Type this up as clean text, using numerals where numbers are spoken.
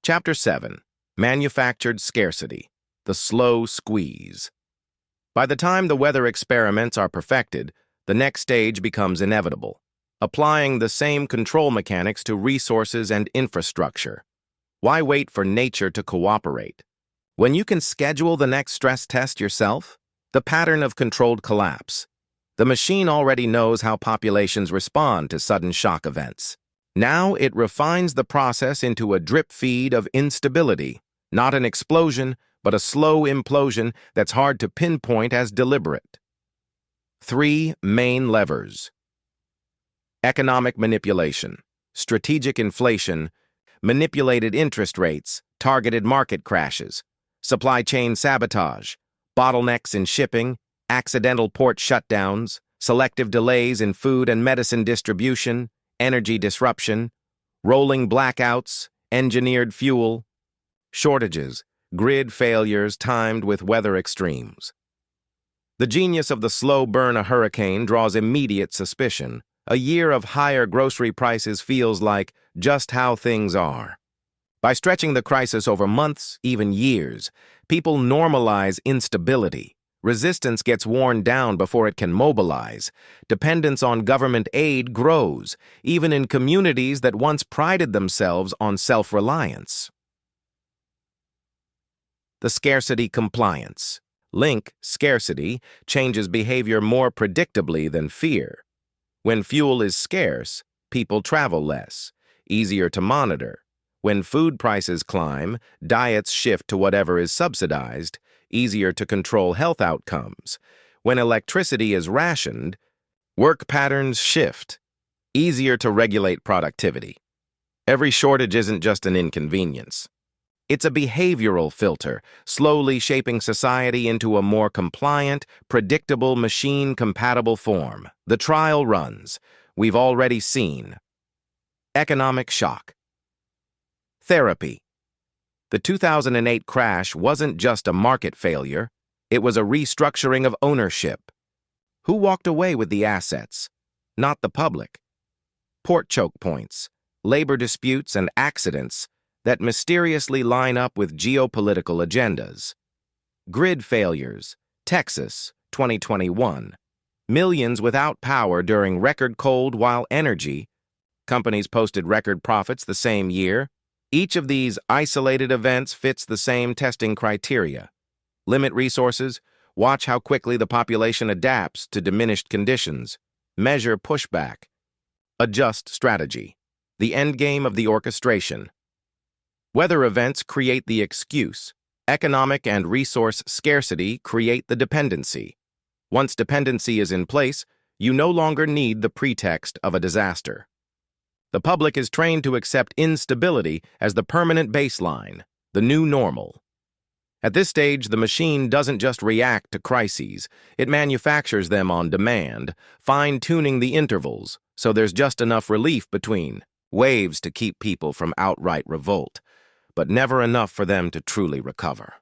Chapter 7. Manufactured Scarcity. The Slow Squeeze. By the time the weather experiments are perfected, the next stage becomes inevitable, applying the same control mechanics to resources and infrastructure. Why wait for nature to cooperate? When you can schedule the next stress test yourself, the pattern of controlled collapse. The machine already knows how populations respond to sudden shock events. Now it refines the process into a drip feed of instability, not an explosion, but a slow implosion that's hard to pinpoint as deliberate. 3 main levers: economic manipulation, strategic inflation, manipulated interest rates, targeted market crashes, supply chain sabotage, bottlenecks in shipping, accidental port shutdowns, selective delays in food and medicine distribution, energy disruption, rolling blackouts, engineered fuel, shortages, grid failures timed with weather extremes. The genius of the slow burn a hurricane draws immediate suspicion. A year of higher grocery prices feels like just how things are. By stretching the crisis over months, even years, people normalize instability. Resistance gets worn down before it can mobilize. Dependence on government aid grows, even in communities that once prided themselves on self-reliance. The scarcity compliance. Link, scarcity, changes behavior more predictably than fear. When fuel is scarce, people travel less, easier to monitor. When food prices climb, diets shift to whatever is subsidized, easier to control health outcomes. When electricity is rationed, work patterns shift, easier to regulate productivity. Every shortage isn't just an inconvenience. It's a behavioral filter, slowly shaping society into a more compliant, predictable, machine-compatible form. The trial runs. We've already seen. Economic shock. Therapy. The 2008 crash wasn't just a market failure, it was a restructuring of ownership. Who walked away with the assets? Not the public. Port choke points, labor disputes, and accidents that mysteriously line up with geopolitical agendas. Grid failures, Texas, 2021. Millions without power during record cold while energy. Companies posted record profits the same year. Each of these isolated events fits the same testing criteria. Limit resources, watch how quickly the population adapts to diminished conditions. Measure pushback. Adjust strategy. The endgame of the orchestration. Weather events create the excuse. Economic and resource scarcity create the dependency. Once dependency is in place, you no longer need the pretext of a disaster. The public is trained to accept instability as the permanent baseline, the new normal. At this stage, the machine doesn't just react to crises, it manufactures them on demand, fine-tuning the intervals so there's just enough relief between waves to keep people from outright revolt, but never enough for them to truly recover.